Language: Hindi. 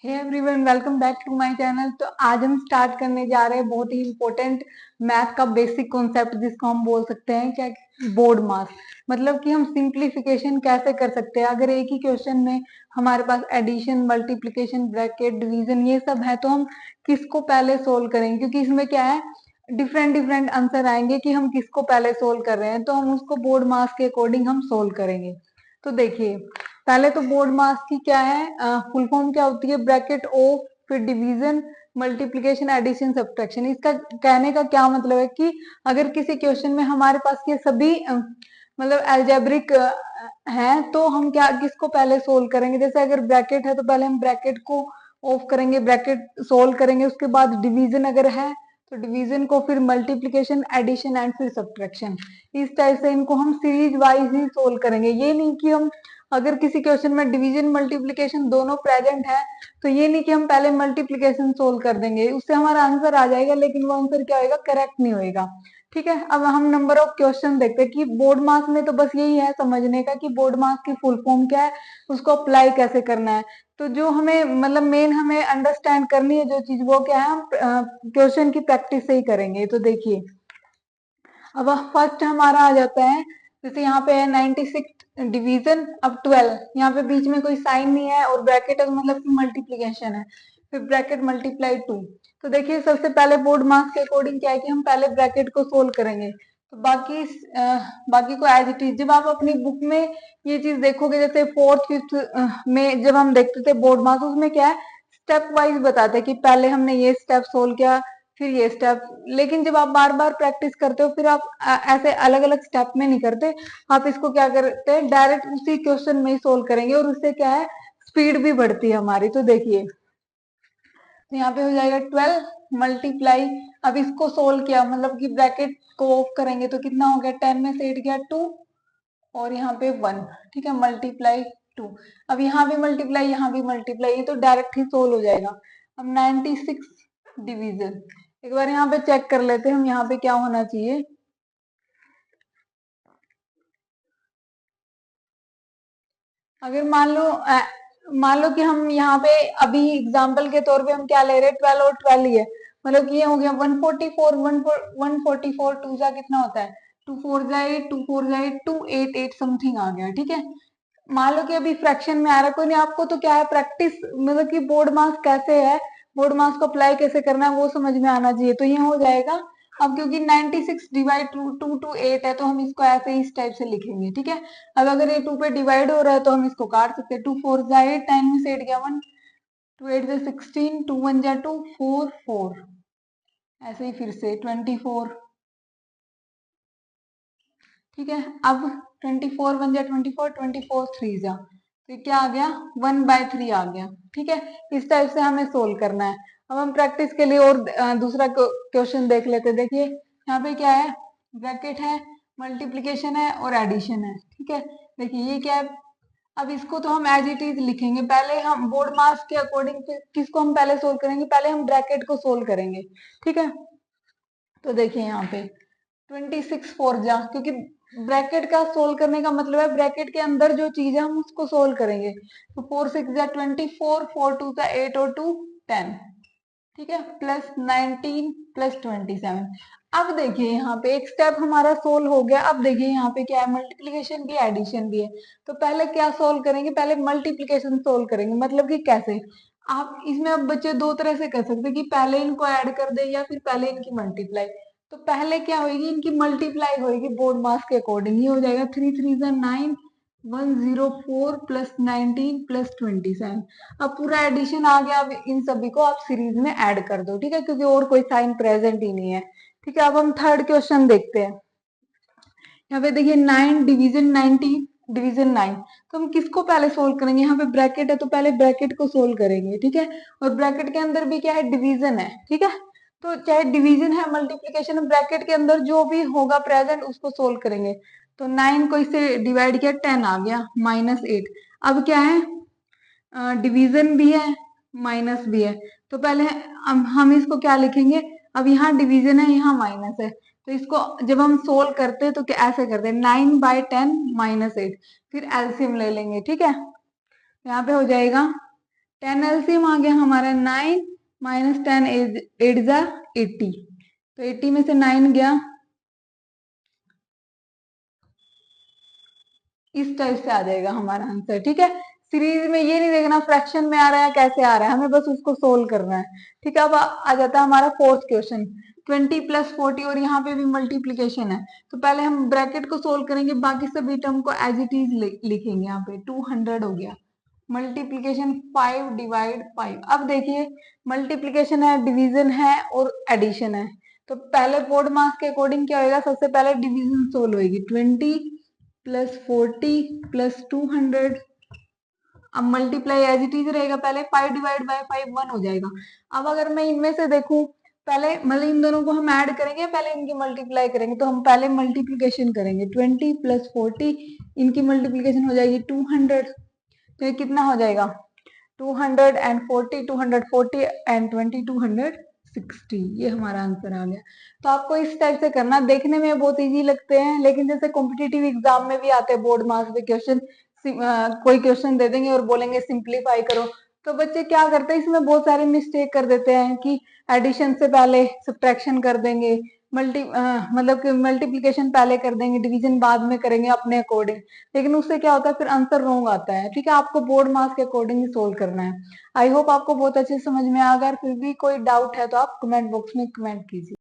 Hey everyone, welcome back to my channel. तो आज हम स्टार्ट करने जा रहे हैं बहुत ही इम्पोर्टेंट मैथ का बेसिक कॉन्सेप्ट, जिसको हम बोल सकते हैं क्या, बोर्ड मास। मतलब कि हम सिंप्लीफिकेशन कैसे कर सकते हैं। अगर एक ही क्वेश्चन में हमारे पास एडिशन, मल्टीप्लिकेशन, ब्रैकेट, डिवीजन ये सब है, तो हम किसको पहले सोल्व करेंगे, क्योंकि इसमें क्या है, डिफरेंट डिफरेंट आंसर आएंगे कि हम किसको पहले सोल्व कर रहे हैं। तो हम उसको बोर्ड मास के अकॉर्डिंग हम सोल्व करेंगे। तो देखिए, पहले तो बोर्ड मास की क्या है, फुल फॉर्म क्या होती है, ब्रैकेट ओ, फिर डिवीजन, मल्टीप्लिकेशन, एडिशन, सब्ट्रैक्शन। इसका कहने का क्या मतलब है कि अगर किसी क्वेश्चन में हमारे पास ये सभी मतलब अलजेब्रिक हैं, तो हम क्या किसको पहले सोल्व करेंगे। जैसे अगर ब्रैकेट है तो पहले हम ब्रैकेट को ऑफ करेंगे, ब्रैकेट सोल्व करेंगे। उसके बाद डिवीजन अगर है तो डिवीजन को, फिर मल्टीप्लिकेशन, एडिशन एंड फिर सब्ट्रैक्शन। इस टाइप से इनको हम सीरीज वाइज ही सोल्व करेंगे। ये नहीं कि हम अगर किसी क्वेश्चन में डिवीजन मल्टीप्लिकेशन दोनों प्रेजेंट है, तो ये नहीं कि हम पहले मल्टीप्लिकेशन सोल्व कर देंगे, उससे हमारा आंसर आ जाएगा, लेकिन वो आंसर क्या होगा, करेक्ट नहीं होएगा। ठीक है, अब हम नंबर ऑफ क्वेश्चन देखते हैं कि बोर्ड मास में तो बस यही है समझने का कि बोर्ड मास की फुल फॉर्म क्या है, उसको अप्लाई कैसे करना है। तो जो हमें मतलब मेन हमें अंडरस्टैंड करनी है जो चीज, वो क्या है, हम क्वेश्चन की प्रैक्टिस से ही करेंगे। तो देखिए, अब फर्स्ट हमारा आ जाता है, जैसे यहाँ पे है 96 डिवीजन, अब 12, यहाँ पे बीच में कोई साइन नहीं है और ब्रैकेट है, मतलब कि मल्टीप्लीकेशन है, फिर ब्रैकेट मल्टीप्लाई 2। तो देखिए, सबसे पहले बोर्ड मास के अकॉर्डिंग क्या है कि हम पहले ब्रैकेट को सोल्व करेंगे। तो बाकी को एज इट इज, जब आप अपनी बुक में ये चीज देखोगे, जैसे फोर्थ फिफ्थ में जब हम देखते थे बोर्ड मास, उसमें क्या है, स्टेप वाइज बताते हैं कि पहले हमने ये स्टेप सोल्व किया, फिर ये स्टेप। लेकिन जब आप बार बार प्रैक्टिस करते हो, फिर आप ऐसे अलग अलग स्टेप में नहीं करते, आप इसको क्या करते हैं, डायरेक्ट उसी क्वेश्चन में ही सोल्व करेंगे, और उससे क्या है, स्पीड भी बढ़ती है हमारी। तो देखिए, तो यहाँ पे हो जाएगा 12 मल्टीप्लाई, अब इसको सोल्व किया, मतलब कि ब्रैकेट को ऑफ करेंगे तो कितना हो गया, 10 में से 8 गया 2, और यहाँ पे 1। ठीक है, मल्टीप्लाई 2। अब यहाँ भी मल्टीप्लाई, यहाँ भी मल्टीप्लाई, ये तो डायरेक्ट ही सोल्व हो जाएगा। अब 96 डिवीजन, एक बार यहाँ पे चेक कर लेते हैं हम, यहाँ पे क्या होना चाहिए। अगर मान लो कि हम यहाँ पे अभी एग्जाम्पल के तौर पे हम क्या ले रहे हैं, 12 और 12 ही है, मतलब कि ये हो गया 144, 144 टू जा कितना होता है, 2 4 जाए 2 4 जाए 2 8 8 समथिंग आ गया। ठीक है, मान लो कि अभी फ्रैक्शन में आ रहा है, कोई नहीं, आपको तो क्या है, प्रैक्टिस मतलब कि बोर्ड मास कैसे है, बोर्ड मास को अप्लाई कैसे करना है, वो समझ में आना चाहिए। तो ये हो जाएगा। अब क्योंकि 96 डिवाइड 2 टू 8 है, तो हम इसको ऐसे ही इस टाइप से लिखेंगे। ठीक है, अब अगर ये 2 पे डिवाइड हो रहा है तो हम इसको काट सकते हैं। 2 4 जा 8, 10 में से 8 गया 1, 2 8 जा 16, 2 1 जा 2, 4 4, ऐसे ही फिर से 24। ठीक है, अब 24 1 जा 24, 24 3 जा, तो क्या आ गया, 1/3 आ गया। ठीक है, इस टाइप से हमें सोल्व करना है। अब हम प्रैक्टिस के लिए और दूसरा क्वेश्चन देख लेते हैं। देखिए, यहाँ पे क्या है, ब्रैकेट है, मल्टीप्लीकेशन है और एडिशन है। ठीक है, देखिए ये क्या है, अब इसको तो हम एज इट इज लिखेंगे। पहले हम बोर्ड मास के अकॉर्डिंग किसको हम पहले सोल्व करेंगे, पहले हम ब्रैकेट को सोल्व करेंगे। ठीक है, तो देखिए यहाँ पे 26 4 जा, क्योंकि ब्रैकेट का सोल्व करने का मतलब है ब्रैकेट के अंदर जो चीज है हम उसको सोल्व करेंगे। तो 4 6 जा 24, 4 2 जा 8 और 2 10। ठीक है, प्लस 19 प्लस 27। अब देखिए, यहाँ पे एक स्टेप हमारा सोल्व हो गया। अब देखिए यहाँ पे क्या है, मल्टीप्लीकेशन भी एडिशन भी है। तो पहले क्या सोल्व करेंगे, पहले मल्टीप्लीकेशन सोल्व करेंगे। मतलब कि कैसे, आप इसमें अब बच्चे दो तरह से कर सकते हैं कि पहले इनको ऐड कर दे या फिर पहले इनकी मल्टीप्लाई। तो पहले क्या होगी, इनकी मल्टीप्लाई होगी बोर्ड मास के अकॉर्डिंग। ये हो जाएगा 3 3 जा 9, 104 प्लस 19 प्लस 27। अब पूरा एडिशन आ गया। अब इन सभी को आप सीरीज में ऐड कर दो। ठीक है, क्योंकि और कोई साइन प्रेजेंट ही नहीं है। ठीक है, अब हम थर्ड क्वेश्चन देखते हैं। यहाँ पे देखिए 9 डिवीजन 19 डिवीजन 9, तो हम किसको पहले सोल्व करेंगे, यहाँ पे ब्रैकेट है तो पहले ब्रैकेट को सोल्व करेंगे। ठीक है, और ब्रैकेट के अंदर भी क्या है, डिवीजन है। ठीक है, तो चाहे डिवीजन है मल्टीप्लीकेशन, ब्रैकेट के अंदर जो भी होगा प्रेजेंट उसको सोल्व करेंगे। तो 9 को इससे डिवाइड किया, 10 आ गया, -8। अब क्या है, डिवीजन भी है माइनस भी है, तो पहले हम इसको क्या लिखेंगे, अब यहाँ डिवीजन है यहाँ माइनस है, तो इसको जब हम सोल्व करते हैं तो क्या ऐसे करते हैं, 9/10 -8, फिर एलसीएम ले लेंगे। ठीक है, यहाँ पे हो जाएगा 10 एलसीएम आ गया हमारा 9 माइनस 10 8 जा 80, तो 80 में से 9 गया, इस टाइप से आ जाएगा हमारा आंसर। ठीक है, सीरीज में ये नहीं देखना फ्रैक्शन में आ रहा है कैसे आ रहा है, हमें बस उसको सोल्व करना है। ठीक है, अब आ जाता है हमारा फोर्थ क्वेश्चन, 20 प्लस 40, और यहाँ पे भी मल्टीप्लीकेशन है। तो पहले हम ब्रैकेट को सोल्व करेंगे, बाकी सभी टर्म को एज इट इज लिखेंगे। यहाँ पे 200 हो गया, मल्टीप्लीकेशन 5 डिवाइड 5। अब देखिए मल्टीप्लीकेशन है, डिवीजन है और एडिशन है, तो पहले बोर्ड मास के अकॉर्डिंग क्या होगा, सबसे पहले डिवीजन सोल्व होगी, 20 प्लस 40 प्लस 200। अब मल्टीप्लाई एज इट इज रहेगा, पहले 5 डिवाइड बाय 5 1 हो जाएगा। अब अगर मैं इनमें से देखूं, पहले मतलब इन दोनों को हम ऐड करेंगे, पहले इनकी मल्टीप्लाई करेंगे, तो हम पहले मल्टीप्लीकेशन करेंगे, 20 प्लस 40, इनकी मल्टीप्लीकेशन हो जाएगी 200, तो ये कितना हो जाएगा 240, 240 एंड 20 260, ये हमारा आंसर आ गया। तो आपको इस टाइप से करना, देखने में बहुत इजी लगते हैं, लेकिन जैसे कॉम्पिटिटिव एग्जाम में भी आते हैं बोर्ड मार्क्स में क्वेश्चन, कोई क्वेश्चन दे देंगे और बोलेंगे सिंप्लीफाई करो, तो बच्चे क्या करते हैं इसमें बहुत सारे मिस्टेक कर देते हैं कि एडिशन से पहले सब्ट्रैक्शन कर देंगे, मतलब कि मल्टीप्लीकेशन पहले कर देंगे, डिवीजन बाद में करेंगे अपने अकॉर्डिंग, लेकिन उससे क्या होता है फिर आंसर रॉन्ग आता है। ठीक है, आपको बोर्ड मार्क्स के अकॉर्डिंग ही सोल्व करना है। आई होप आपको बहुत अच्छे से समझ में आ गया, अगर फिर भी कोई डाउट है तो आप कमेंट बॉक्स में कमेंट कीजिए।